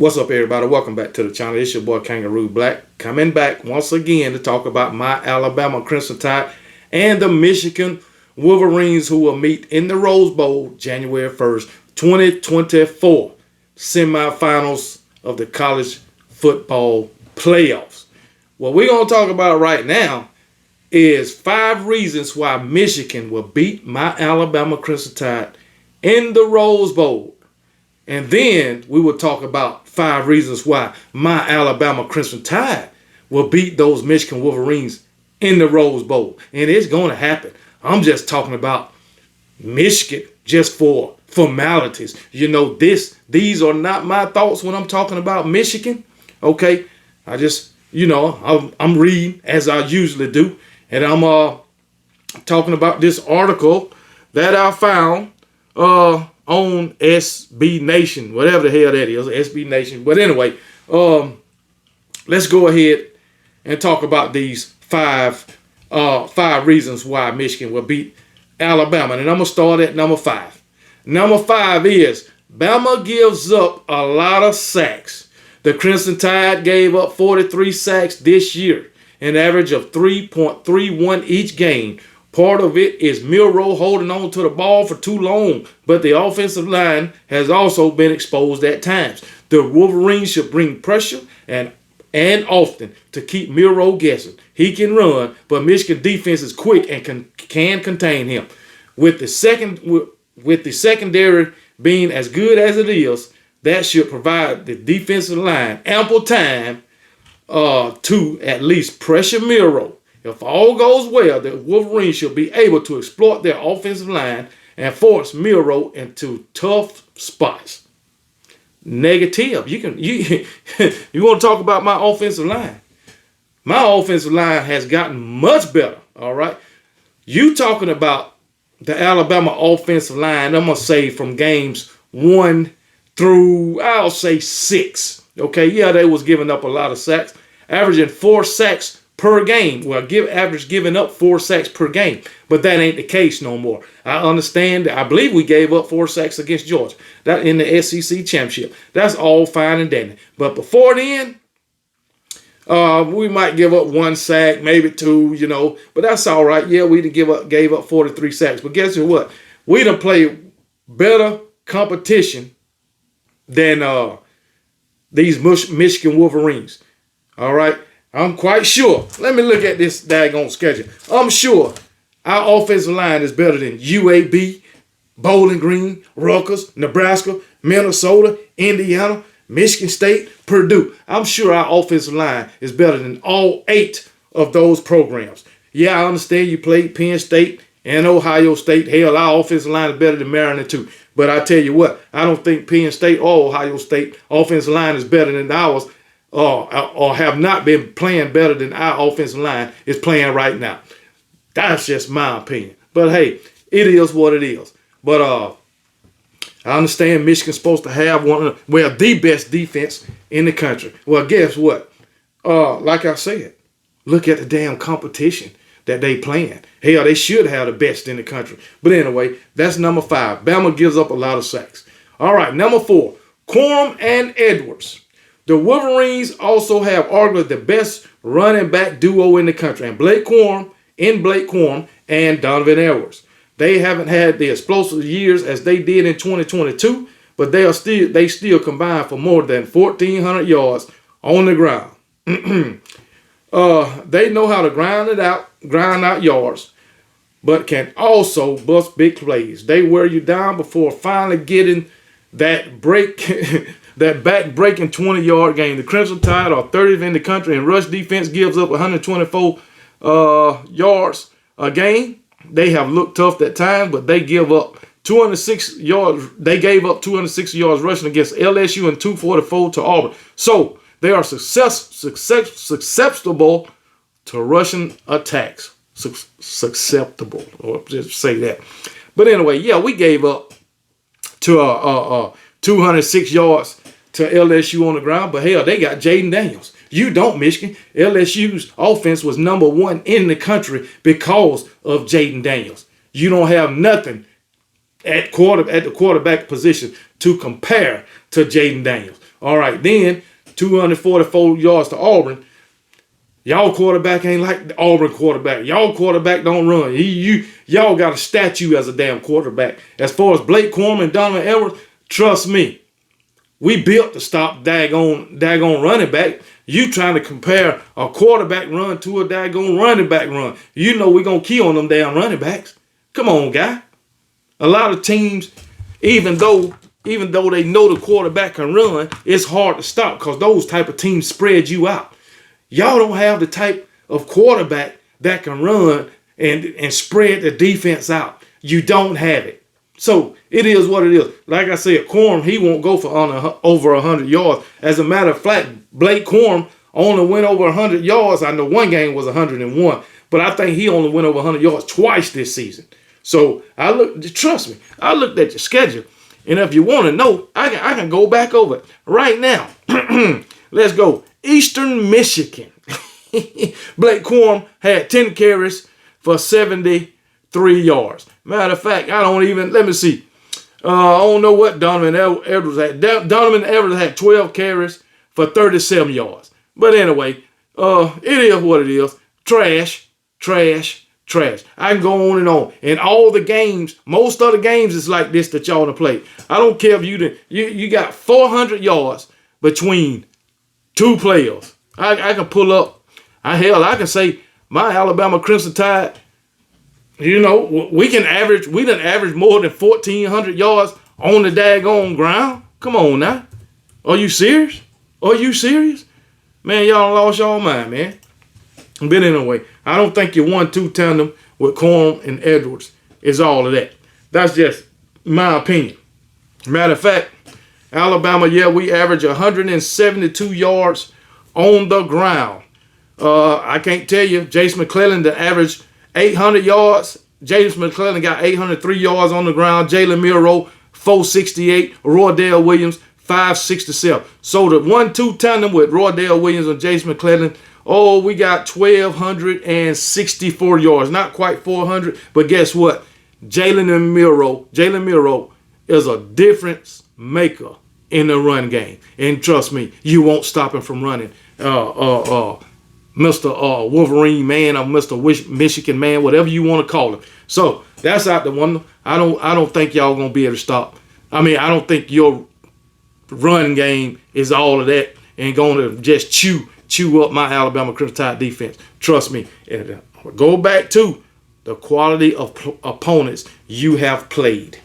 What's up, everybody? Welcome back to the channel. It's your boy Kangaroo Black, coming back once again to talk about my Alabama Crimson Tide and the Michigan Wolverines, who will meet in the Rose Bowl January 1st, 2024, semifinals of the college football playoffs. What we're going to talk about right now is 5 reasons why Michigan will beat my Alabama Crimson Tide in the Rose Bowl. And then we will talk about 5 reasons why my Alabama Crimson Tide will beat those Michigan Wolverines in the Rose Bowl. And it's going to happen. I'm just talking about Michigan just for formalities. You know, these are not my thoughts when I'm talking about Michigan. Okay? I just, I'm reading as I usually do. And I'm talking about this article that I found on SB Nation, whatever the hell that is, SB Nation. But anyway, let's go ahead and talk about these five reasons why Michigan will beat Alabama. And I'm going to start at number 5. Number 5 is Bama gives up a lot of sacks. The Crimson Tide gave up 43 sacks this year, an average of 3.31 each game. Part of it is Milroe holding on to the ball for too long, but the offensive line has also been exposed at times. The Wolverines should bring pressure and often to keep Milroe guessing. He can run, but Michigan defense is quick and can contain him. With the secondary being as good as it is, that should provide the defensive line ample time to at least pressure Milroe. If all goes well, the Wolverines should be able to exploit their offensive line and force Milroe into tough spots. Negative. You want to talk about my offensive line? My offensive line has gotten much better. All right. You talking about the Alabama offensive line? I'm gonna say from games 1 through I'll say 6. Okay. Yeah, they was giving up a lot of sacks, averaging 4 sacks per game. Well, giving up 4 sacks per game, but that ain't the case no more. I understand. I believe we gave up 4 sacks against Georgia, that in the SEC championship. That's all fine and dandy. But before then, we might give up 1 sack, maybe 2, but that's all right. Yeah, we gave up 43 sacks. But guess what? We done played better competition than these Michigan Wolverines. All right. I'm quite sure. Let me look at this daggone schedule. I'm sure our offensive line is better than UAB, Bowling Green, Rutgers, Nebraska, Minnesota, Indiana, Michigan State, Purdue. I'm sure our offensive line is better than all 8 of those programs. Yeah, I understand you played Penn State and Ohio State. Hell, our offensive line is better than Maryland too. But I tell you what, I don't think Penn State or Ohio State offensive line is better than ours. Or have not been playing better than our offensive line is playing right now. That's just my opinion. But hey, it is what it is. But I understand Michigan's supposed to have the best defense in the country. Well, guess what? Like I said, look at the damn competition that they playing. Hell, they should have the best in the country. But anyway, that's number 5. Bama gives up a lot of sacks. All right, number 4, Corum and Edwards. The Wolverines also have arguably the best running back duo in the country, and Blake Corum and Donovan Edwards. They haven't had the explosive years as they did in 2022, but they still combine for more than 1,400 yards on the ground. They know how to grind out yards, but can also bust big plays. They wear you down before finally getting that break. That back-breaking 20-yard game. The Crimson Tide are 30th in the country, and rush defense gives up 124 yards a game. They have looked tough at times, but they give up 206 yards. They gave up 260 yards rushing against LSU and 244 to Auburn. So they are susceptible to rushing attacks. Susceptible, or just say that. But anyway, yeah, we gave up to 206 yards to LSU on the ground, but hell, they got Jayden Daniels. You don't, Michigan. LSU's offense was number 1 in the country because of Jayden Daniels. You don't have nothing at the quarterback position to compare to Jayden Daniels. All right, then 244 yards to Auburn. Y'all quarterback ain't like the Auburn quarterback. Y'all quarterback don't run. Y'all got a statue as a damn quarterback. As far as Blake Corum and Donovan Edwards, trust me, we built to stop daggone running back. You trying to compare a quarterback run to a daggone running back run. You know we gonna key on them damn running backs. Come on, guy. A lot of teams, even though they know the quarterback can run, it's hard to stop because those type of teams spread you out. Y'all don't have the type of quarterback that can run and spread the defense out. You don't have it. So it is what it is. Like I said, Corum, he won't go for over 100 yards. As a matter of fact, Blake Corum only went over 100 yards. I know one game was 101, but I think he only went over 100 yards twice this season. So trust me, I looked at your schedule, and if you want to know, I can go back over it right now. Let's go. Eastern Michigan. Blake Corum had 10 carries for 73 yards. Matter of fact, let me see. I don't know what Donovan Edwards had. Donovan Edwards had 12 carries for 37 yards. But anyway, it is what it is. Trash. I can go on and on. And all the games, most of the games is like this that y'all to play. I don't care if you got 400 yards between two players. I can pull up. I can say my Alabama Crimson Tide, we done average more than 1,400 yards on the daggone ground. Come on now. Are you serious? Man, y'all lost y'all mind, man. But anyway, I don't think your 1-2 tandem with Corum and Edwards is all of that. That's just my opinion. Matter of fact, Alabama, we average 172 yards on the ground. I can't tell you, Jason McClellan that averaged 800 yards. Jason McClellan got 803 yards on the ground. Jalen Milroe, 468. Roydell Williams, 567. So the 1-2 tandem with Roydell Williams and Jason McClellan, we got 1,264 yards. Not quite 400, but guess what? Jalen Milroe is a difference maker in the run game. And trust me, you won't stop him from running. Mr. Wolverine man or Mr. Michigan man, whatever you want to call him. So that's out the window. I don't think y'all gonna be able to stop. I don't think your run game is all of that and gonna just chew up my Alabama Crimson Tide defense. Trust me. And go back to the quality of opponents you have played.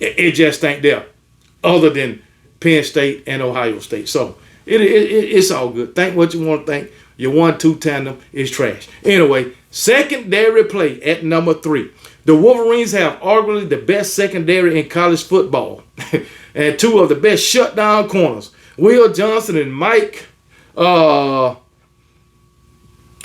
It just ain't there, other than Penn State and Ohio State. So it's all good. Think what you want to think. Your 1-2 tandem is trash. Anyway, secondary play at number 3. The Wolverines have arguably the best secondary in college football and two of the best shutdown corners. Will Johnson and Mike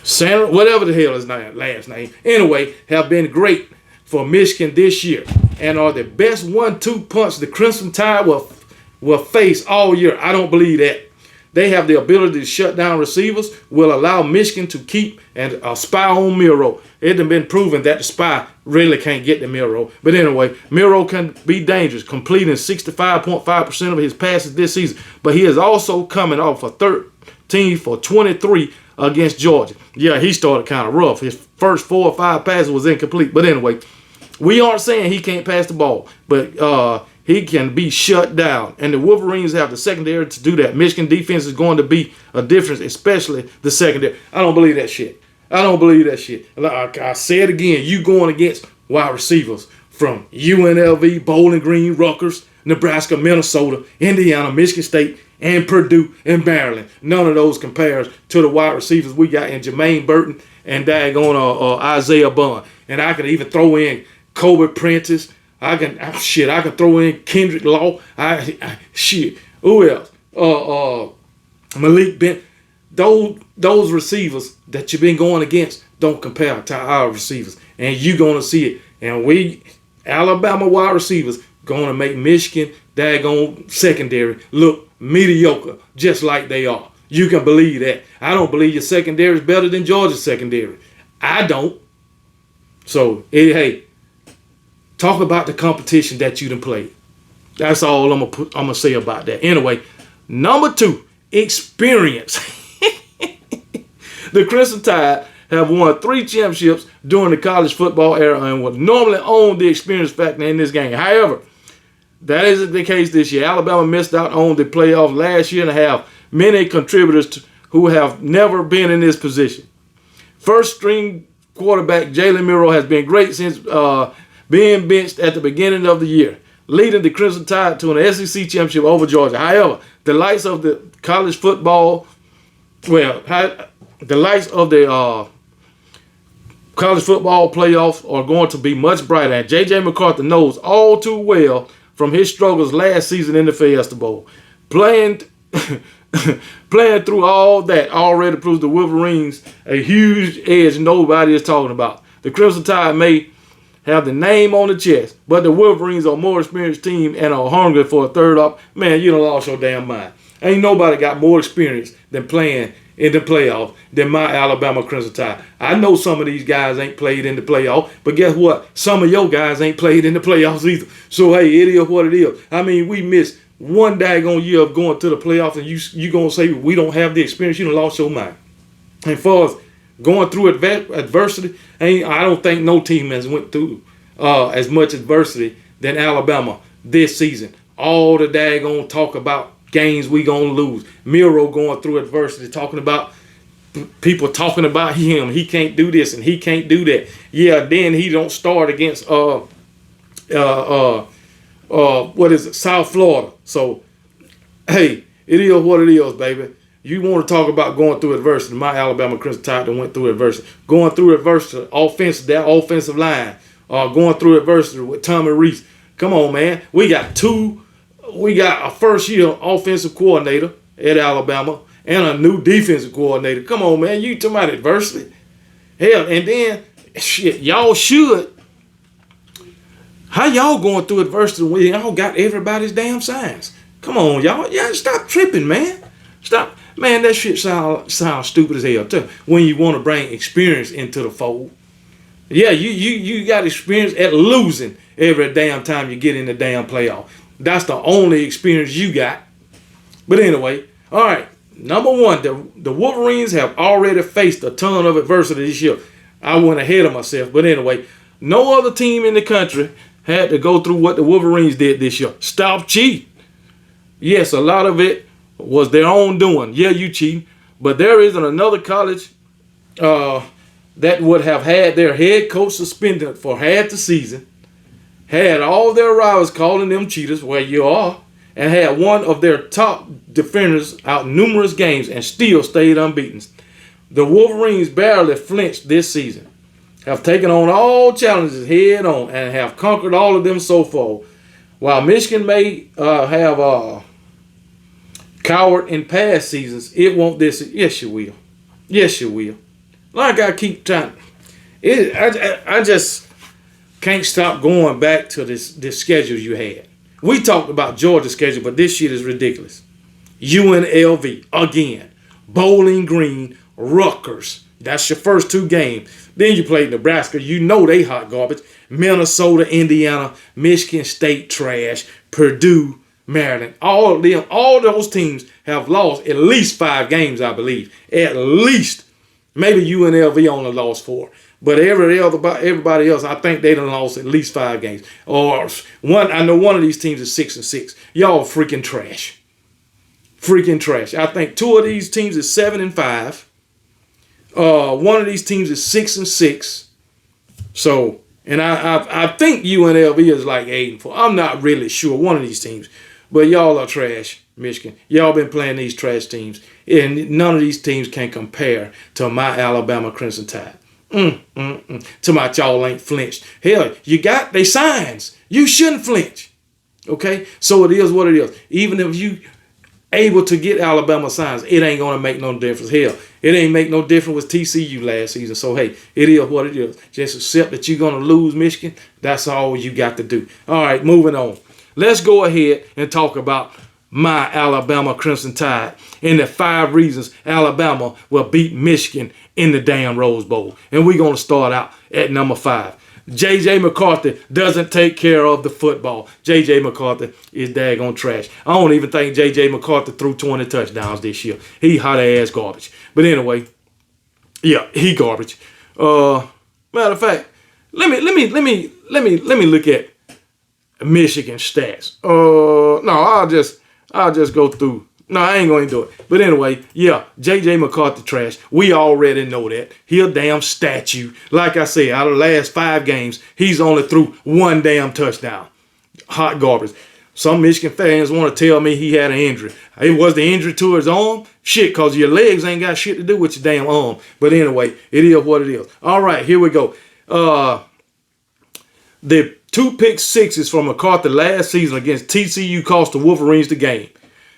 Sanders, whatever the hell his last name, anyway, have been great for Michigan this year and are the best 1-2 punch the Crimson Tide will face all year. I don't believe that. They have the ability to shut down receivers, will allow Michigan to keep and spy on Milroe. It has been proven that the spy really can't get to Milroe. But anyway, Milroe can be dangerous, completing 65.5% of his passes this season. But he is also coming off a 13 for 23 against Georgia. Yeah, he started kind of rough. His first 4 or 5 passes was incomplete. But anyway, we aren't saying he can't pass the ball, but he can be shut down. And the Wolverines have the secondary to do that. Michigan defense is going to be a difference, especially the secondary. I don't believe that shit. Like I said again, you going against wide receivers from UNLV, Bowling Green, Rutgers, Nebraska, Minnesota, Indiana, Michigan State, and Purdue and Maryland. None of those compares to the wide receivers we got in Jermaine Burton and daggone Isaiah Bond. And I can even throw in Kobe Prentice. I can throw in Kendrick Law. Who else? Malik Bent. Those receivers that you've been going against don't compare to our receivers. And you're gonna see it. And we, Alabama wide receivers, gonna make Michigan daggone secondary look mediocre, just like they are. You can believe that. I don't believe your secondary is better than Georgia's secondary. I don't. So hey. Talk about the competition that you done played. That's all I'm gonna say about that. Anyway, Number 2, experience. The Crimson Tide have won 3 championships during the college football era and would normally own the experience factor in this game. However, that isn't the case this year. Alabama missed out on the playoffs last year and have many contributors who have never been in this position. First string quarterback Jalen Milroe has been great since being benched at the beginning of the year, leading the Crimson Tide to an SEC championship over Georgia. However, the lights of the college football, the lights of the college football playoffs are going to be much brighter. And J.J. McCarthy knows all too well from his struggles last season in the Fiesta Bowl. Playing through all that already proves the Wolverines a huge edge nobody is talking about. The Crimson Tide may have the name on the chest, but the Wolverines are a more experienced team and are hungry for a third up. Man, you done lost your damn mind. Ain't nobody got more experience than playing in the playoff than my Alabama Crimson Tide. I know some of these guys ain't played in the playoff, but guess what? Some of your guys ain't played in the playoffs either. So, hey, it is what it is. I mean, we missed one daggone year of going to the playoffs, and you going to say we don't have the experience. You done lost your mind. And for us going through adversity, I don't think no team has went through as much adversity than Alabama this season. All the daggone talk about games we gonna lose. Milroe going through adversity, talking about people talking about him. He can't do this and he can't do that. Yeah, then he don't start against what is it, South Florida. So, hey, it is what it is, baby. You want to talk about going through adversity? My Alabama Crimson Tide that went through adversity. Going through adversity, that offensive line, going through adversity with Tommy Rees. Come on, man. We got a first-year offensive coordinator at Alabama and a new defensive coordinator. Come on, man. You talking about adversity? Hell, and then, shit, y'all should. How y'all going through adversity when y'all got everybody's damn signs? Come on, y'all. Y'all stop tripping, man. Stop. Man, that shit sound stupid as hell, too, when you want to bring experience into the fold. Yeah, you got experience at losing every damn time you get in the damn playoff. That's the only experience you got. But anyway, all right. Number 1, the Wolverines have already faced a ton of adversity this year. I went ahead of myself. But anyway, no other team in the country had to go through what the Wolverines did this year. Stop cheating. Yes, a lot of it was their own doing. Yeah, you cheating. But there isn't another college that would have had their head coach suspended for half the season, had all their rivals calling them cheaters, where you are, and had one of their top defenders out numerous games and still stayed unbeaten. The Wolverines barely flinched this season, have taken on all challenges head on, and have conquered all of them so far. While Michigan may have cowered in past seasons, it won't this. Yes, you will. Yes, you will. Like I keep trying. I just can't stop going back to this schedule you had. We talked about Georgia's schedule, but this shit is ridiculous. UNLV, again. Bowling Green, Rutgers. That's your first 2 games. Then you play Nebraska. You know they hot garbage. Minnesota, Indiana, Michigan State trash, Purdue, Maryland. All of them, all those teams have lost at least 5 games, I believe. At least. Maybe UNLV only lost 4. But everybody else, I think they done lost at least 5 games. Or I know one of these teams is 6-6. Y'all freaking trash. Freaking trash. I think 2 of these teams is 7-5. One of these teams is 6-6. So, and I think UNLV is like 8-4. I'm not really sure. One of these teams. But y'all are trash, Michigan. Y'all been playing these trash teams. And none of these teams can compare to my Alabama Crimson Tide. To my y'all ain't flinched. Hell, you got they signs. You shouldn't flinch. Okay? So it is what it is. Even if you able to get Alabama signs, it ain't going to make no difference. Hell, it ain't make no difference with TCU last season. So, hey, it is what it is. Just accept that you're going to lose Michigan. That's all you got to do. All right, moving on. Let's go ahead and talk about my Alabama Crimson Tide and the 5 reasons Alabama will beat Michigan in the damn Rose Bowl. And we're going to start out at number 5. J.J. McCarthy doesn't take care of the football. J.J. McCarthy is daggone trash. I don't even think J.J. McCarthy threw 20 touchdowns this year. He hot ass garbage. But anyway, yeah, he garbage. Matter of fact, let me look at Michigan stats. No, I'll just go through. No, I ain't going to do it. But anyway, yeah, J.J. McCarthy trash. We already know that. He a damn statue. Like I said, out of the last 5 games, he's only threw 1 damn touchdown. Hot garbage. Some Michigan fans want to tell me he had an injury. It was the injury to his arm? Shit, because your legs ain't got shit to do with your damn arm. But anyway, it is what it is. All right, here we go. The 2 pick sixes from McCarthy last season against TCU cost the Wolverines the game.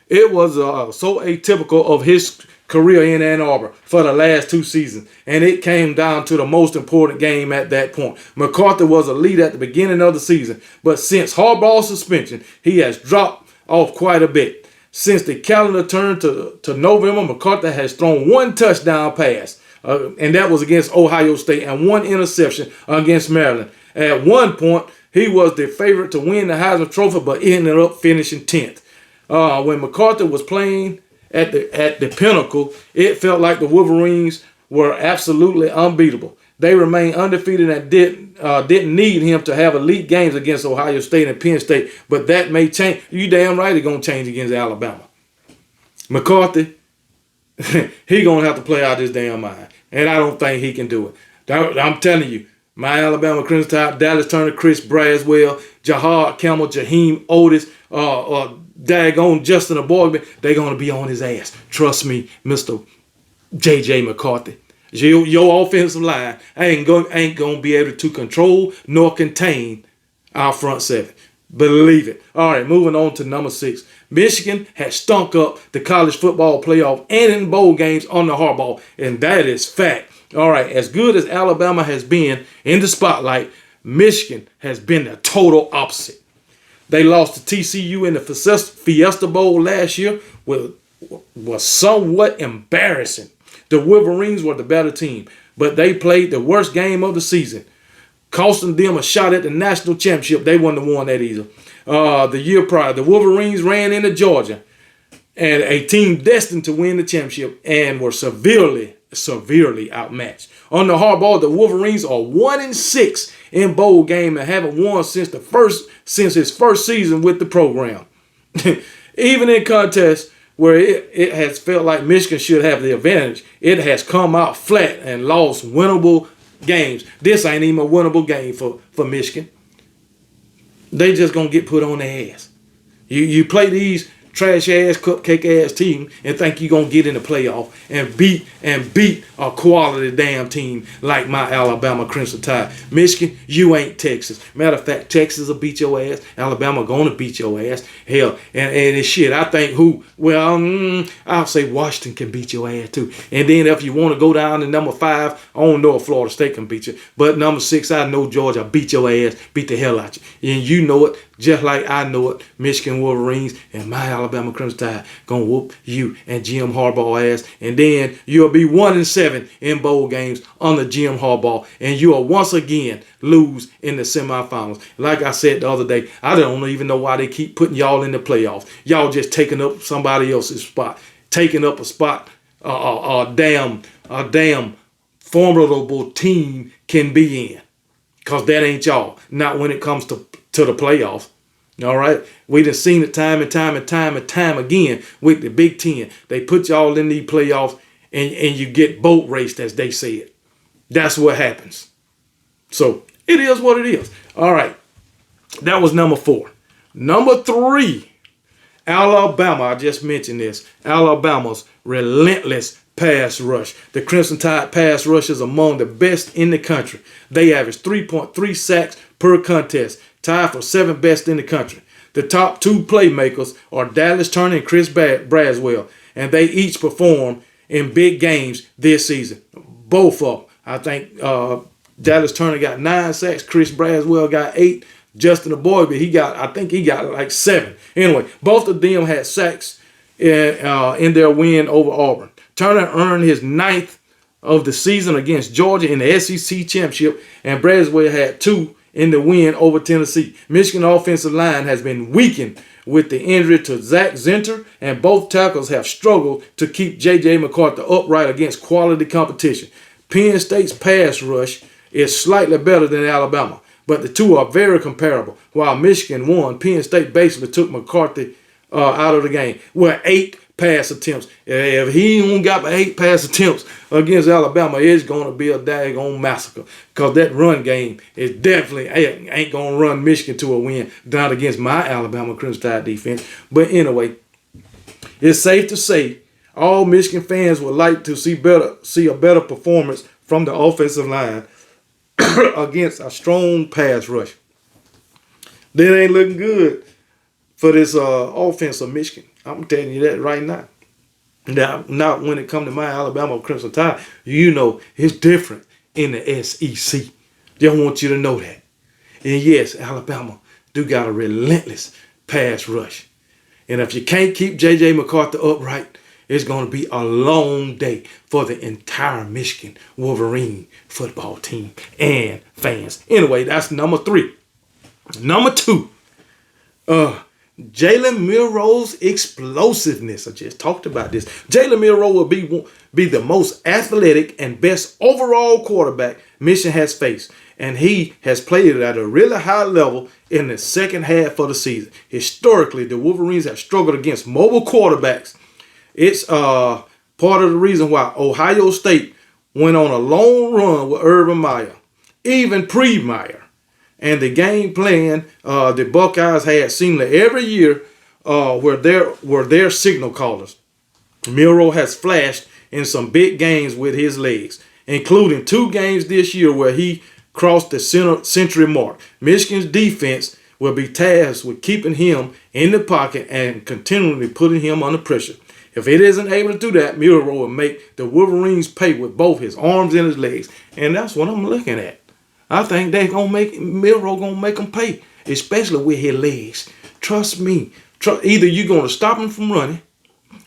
It was so atypical of his career in Ann Arbor for the last 2 seasons, and it came down to the most important game at that point. McCarthy was a lead at the beginning of the season, but since Harbaugh's suspension, he has dropped off quite a bit. Since the calendar turned to November, McCarthy has thrown 1 touchdown pass, and that was against Ohio State, and 1 interception against Maryland. At one point, he was the favorite to win the Heisman Trophy, but ended up finishing 10th. When McCarthy was playing at the pinnacle, it felt like the Wolverines were absolutely unbeatable. They remained undefeated and didn't need him to have elite games against Ohio State and Penn State, but that may change. You damn right it's going to change against Alabama. McCarthy, he going to have to play out his damn mind, and I don't think he can do it. I'm telling you, my Alabama Crimson Tide, Dallas Turner, Chris Braswell, Jahad Campbell, Jaheim Otis, daggone Justin Boyd, they're going to be on his ass. Trust me, Mr. J.J. McCarthy. Your offensive line ain't going to be able to control nor contain our front 7. Believe it. All right, moving on to number 6. Michigan has stunk up the college football playoff and in bowl games under Harbaugh, and that is fact. All right, as good as Alabama has been in the spotlight, Michigan has been the total opposite. They lost to TCU in the Fiesta Bowl last year, was somewhat embarrassing. The Wolverines were the better team, but they played the worst game of the season, costing them a shot at the national championship. They wouldn't have won that either. The year prior, the Wolverines ran into Georgia, and a team destined to win the championship, and were severely outmatched. Under Harbaugh, the Wolverines are 1-6 in bowl game and haven't won since his first season with the program. Even in contests where it has felt like Michigan should have the advantage, it has come out flat and lost winnable games. This ain't even a winnable game for Michigan. They just gonna get put on their ass. You play these trash ass, cupcake ass team and think you're gonna get in the playoff and beat a quality damn team like my Alabama Crimson Tide. Michigan, you ain't Texas. Matter of fact, Texas will beat your ass. Alabama gonna beat your ass. Hell, and shit, I think I'll say Washington can beat your ass too. And then if you want to go down to number 5, I don't know if Florida State can beat you, but number 6, I know Georgia beat your ass, beat the hell out you, and you know it just like I know it. Michigan Wolverines and my Alabama Crimson Tide gonna whoop you and Jim Harbaugh ass, and then you'll be 1-7 in bowl games under Jim Harbaugh, and you'll once again lose in the semifinals. Like I said the other day, I don't even know why they keep putting y'all in the playoffs. Y'all just taking up somebody else's spot, taking up a spot a damn formidable team can be in, because that ain't y'all. Not when it comes to the playoffs. All right, we done seen it time and time again with the Big Ten. They put y'all in these playoffs, and you get boat raced, as they said. That's what happens. So it is what it is. All right, that was number 4. Number 3, Alabama. I just mentioned this. Alabama's relentless pass rush. The Crimson Tide pass rush is among the best in the country. They average 3.3 sacks per contest, tied for 7th best in the country. The top 2 playmakers are Dallas Turner and Chris Braswell, and they each perform in big games this season. Both of them. I think Dallas Turner got 9 sacks. Chris Braswell got 8. Justin Boyd, I think he got like 7. Anyway, both of them had sacks in their win over Auburn. Turner earned his 9th of the season against Georgia in the SEC championship, and Braswell had 2 in the win over Tennessee. Michigan offensive line has been weakened with the injury to Zach Zinter, and both tackles have struggled to keep J.J. McCarthy upright against quality competition. Penn State's pass rush is slightly better than Alabama, but the two are very comparable. While Michigan won, Penn State basically took McCarthy out of the game with 8 pass attempts. If he ain't got 8 pass attempts against Alabama, it's going to be a daggone massacre, because that run game is definitely ain't going to run Michigan to a win down against my Alabama Crimson Tide defense. But anyway, it's safe to say all Michigan fans would like to see a better performance from the offensive line against a strong pass rush. That ain't looking good for this offense of Michigan. I'm telling you that right now. Now, when it comes to my Alabama Crimson Tide, you know it's different in the SEC. Just want you to know that. And yes, Alabama do got a relentless pass rush. And if you can't keep J.J. McCarthy upright, it's going to be a long day for the entire Michigan Wolverine football team and fans. Anyway, that's number 3. Number 2, Jalen Milroe's explosiveness. I just talked about this. Jalen Milroe will be the most athletic and best overall quarterback Michigan has faced, and he has played at a really high level in the second half of the season. Historically, the Wolverines have struggled against mobile quarterbacks. It's part of the reason why Ohio State went on a long run with Urban Meyer, even pre-Meyer. And the game plan the Buckeyes had seemingly every year were their signal callers. Milroe has flashed in some big games with his legs, including 2 games this year where he crossed the century mark. Michigan's defense will be tasked with keeping him in the pocket and continually putting him under pressure. If it isn't able to do that, Milroe will make the Wolverines pay with both his arms and his legs. And that's what I'm looking at. I think they're going to make Milroe going to make them pay, especially with his legs. Trust me. Either you're going to stop him from running,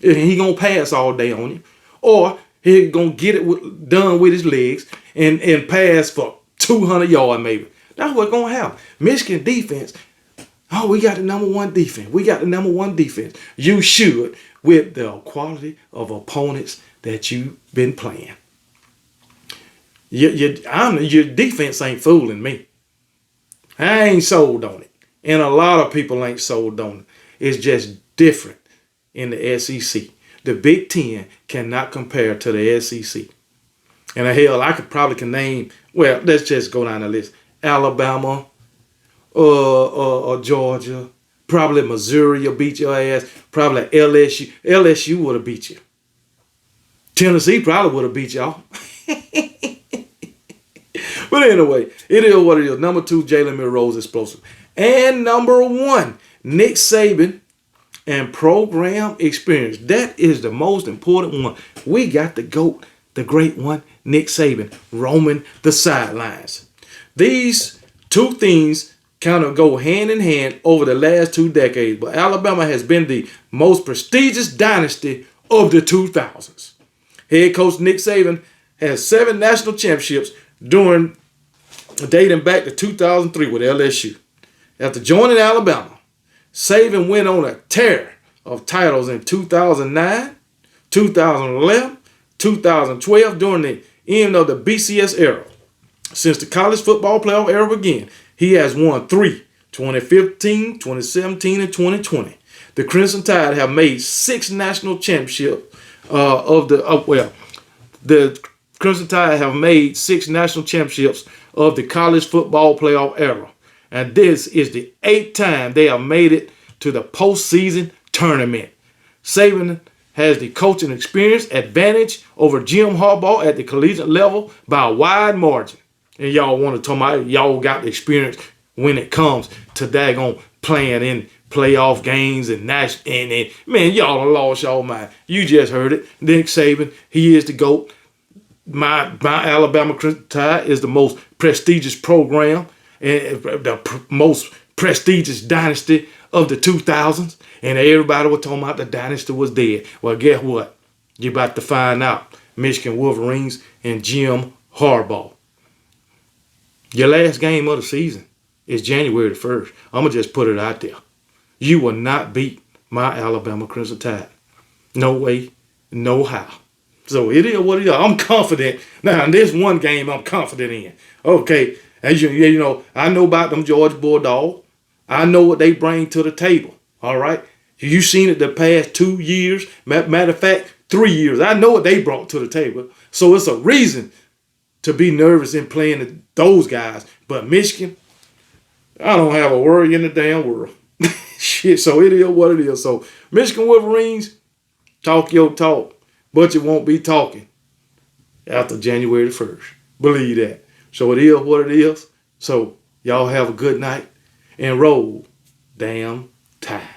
and he's going to pass all day on you, or he's going to get it done with his legs and pass for 200 yards maybe. That's what's going to happen. Michigan defense, we got the number 1 defense. We got the number 1 defense. You should, with the quality of opponents that you've been playing. Your defense ain't fooling me. I ain't sold on it. And a lot of people ain't sold on it. It's just different in the SEC. The Big Ten cannot compare to the SEC. And hell, I could probably name, well, let's just go down the list. Alabama, Georgia, probably Missouri will beat your ass. Probably LSU. LSU would have beat you. Tennessee probably would have beat y'all. But anyway, it is what it is. Number 2, Jalen Milroe's explosive. And number 1, Nick Saban and program experience. That is the most important one. We got the GOAT, the great one, Nick Saban, roaming the sidelines. These 2 things kind of go hand in hand over the last 2 decades, but Alabama has been the most prestigious dynasty of the 2000s. Head coach Nick Saban has 7 national championships dating back to 2003 with LSU. After joining Alabama, Saban went on a tear of titles in 2009, 2011, 2012 during the end of the BCS era. Since the college football playoff era began, he has won 3, 2015, 2017, and 2020. The Crimson Tide have made 6 national championships the Crimson Tide have made 6 national championships of the college football playoff era. And this is the 8th time they have made it to the postseason tournament. Saban has the coaching experience advantage over Jim Harbaugh at the collegiate level by a wide margin. And y'all want to talk about y'all got the experience when it comes to daggone playing in playoff games and man, y'all done lost y'all mind. You just heard it. Nick Saban, he is the GOAT. My Alabama Tide is the most prestigious program and the most prestigious dynasty of the 2000s. And everybody was talking about the dynasty was dead. Well, guess what? You're about to find out Michigan Wolverines and Jim Harbaugh. Your last game of the season is January the 1st. I'm going to just put it out there. You will not beat my Alabama Crimson Tide. No way, no how. So it is what it is. I'm confident. Now, in this one game, I'm confident in. Okay, as you know, I know about them Georgia Bulldogs. I know what they bring to the table. All right. You seen it the past 2 years. Matter of fact, 3 years. I know what they brought to the table. So it's a reason to be nervous in playing those guys. But Michigan, I don't have a worry in the damn world. Shit, so it is what it is. So Michigan Wolverines, talk your talk, but you won't be talking after January the 1st. Believe that. So it is what it is. So y'all have a good night and roll damn tide.